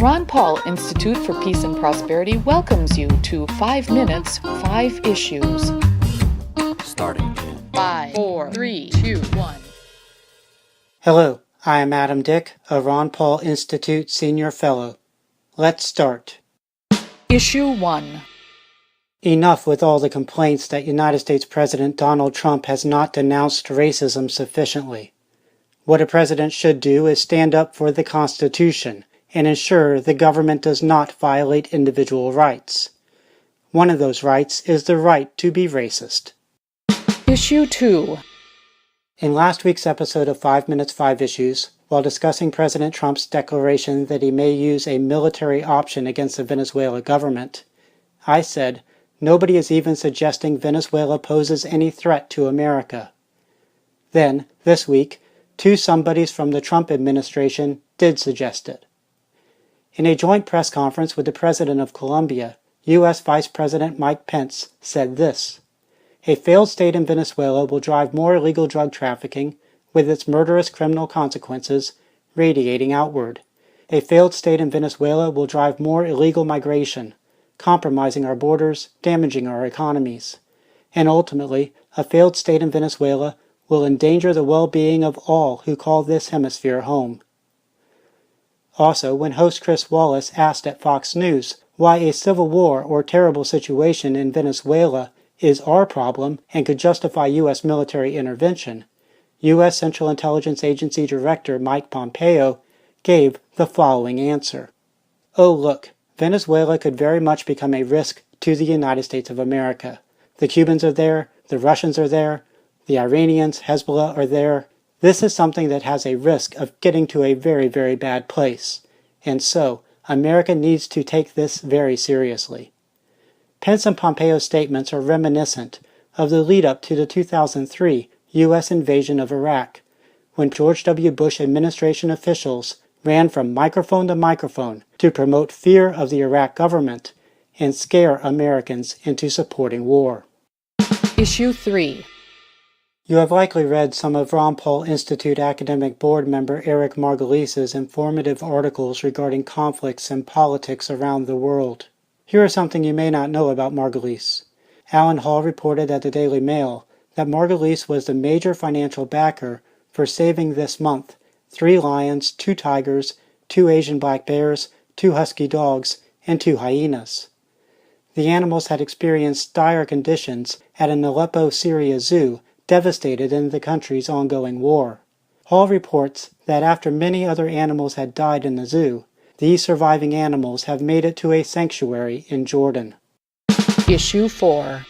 Ron Paul Institute for Peace and Prosperity welcomes you to 5 Minutes, 5 Issues. Starting in 5, 4, 3, 2, 1. Hello, I am Adam Dick, a Ron Paul Institute Senior Fellow. Let's start. Issue 1. Enough with all the complaints that United States President Donald Trump has not denounced racism sufficiently. What a president should do is stand up for the Constitution and ensure the government does not violate individual rights. One of those rights is the right to be racist. Issue 2. In last week's episode of 5 Minutes, 5 Issues, while discussing President Trump's declaration that he may use a military option against the Venezuela government, I said, nobody is even suggesting Venezuela poses any threat to America. Then, this week, two somebodies from the Trump administration did suggest it. In a joint press conference with the President of Colombia, U.S. Vice President Mike Pence said this: "A failed state in Venezuela will drive more illegal drug trafficking, with its murderous criminal consequences radiating outward. A failed state in Venezuela will drive more illegal migration, compromising our borders, damaging our economies. And ultimately, a failed state in Venezuela will endanger the well-being of all who call this hemisphere home." Also, when host Chris Wallace asked at Fox News why a civil war or terrible situation in Venezuela is our problem and could justify U.S. military intervention, U.S. Central Intelligence Agency Director Mike Pompeo gave the following answer. "Oh look, Venezuela could very much become a risk to the United States of America. The Cubans are there, the Russians are there, the Iranians, Hezbollah are there. This is something that has a risk of getting to a very, very bad place. And so, America needs to take this very seriously." Pence and Pompeo's statements are reminiscent of the lead-up to the 2003 U.S. invasion of Iraq, when George W. Bush administration officials ran from microphone to microphone to promote fear of the Iraq government and scare Americans into supporting war. Issue 3. You have likely read some of Ron Paul Institute academic board member Eric Margulies's informative articles regarding conflicts and politics around the world. Here is something you may not know about Margulies. Alan Hall reported at the Daily Mail that Margulies was the major financial backer for Saving This Month: 3 lions, 2 tigers, 2 Asian black bears, 2 husky dogs, and 2 hyenas. The animals had experienced dire conditions at an Aleppo, Syria zoo devastated in the country's ongoing war. Hall reports that after many other animals had died in the zoo, these surviving animals have made it to a sanctuary in Jordan. Issue 4.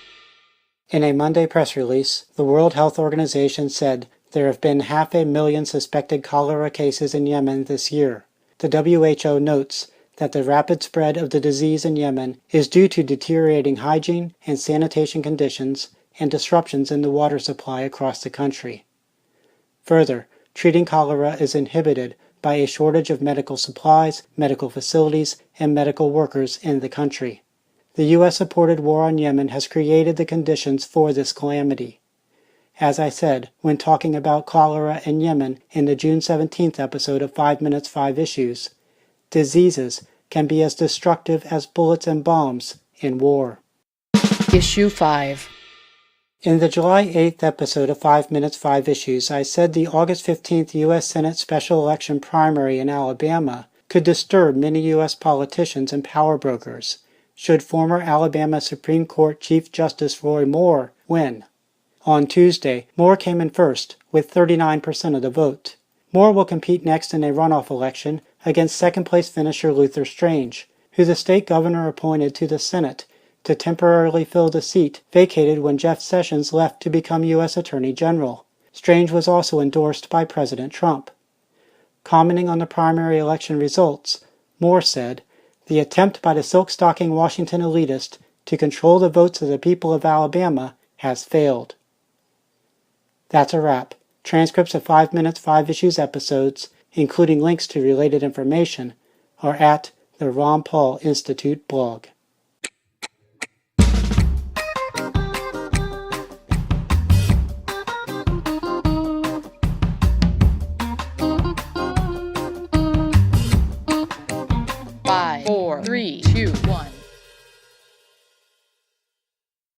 In a Monday press release, the World Health Organization said there have been 500,000 suspected cholera cases in Yemen this year. The WHO notes that the rapid spread of the disease in Yemen is due to deteriorating hygiene and sanitation conditions and disruptions in the water supply across the country. Further, treating cholera is inhibited by a shortage of medical supplies, medical facilities, and medical workers in the country. The U.S.-supported war on Yemen has created the conditions for this calamity. As I said when talking about cholera in Yemen in the June 17th episode of 5 Minutes, 5 Issues, diseases can be as destructive as bullets and bombs in war. Issue 5. In the July 8th episode of 5 Minutes, 5 Issues, I said the August 15th U.S. Senate special election primary in Alabama could disturb many U.S. politicians and power brokers should former Alabama Supreme Court Chief Justice Roy Moore win. On Tuesday, Moore came in first with 39% of the vote. Moore will compete next in a runoff election against second-place finisher Luther Strange, who the state governor appointed to the Senate to temporarily fill the seat vacated when Jeff Sessions left to become U.S. Attorney General. Strange was also endorsed by President Trump. Commenting on the primary election results, Moore said, "The attempt by the silk-stocking Washington elitist to control the votes of the people of Alabama has failed." That's a wrap. Transcripts of 5 Minutes, 5 Issues episodes, including links to related information, are at the Ron Paul Institute blog. 5, 4, 3, 2, 1.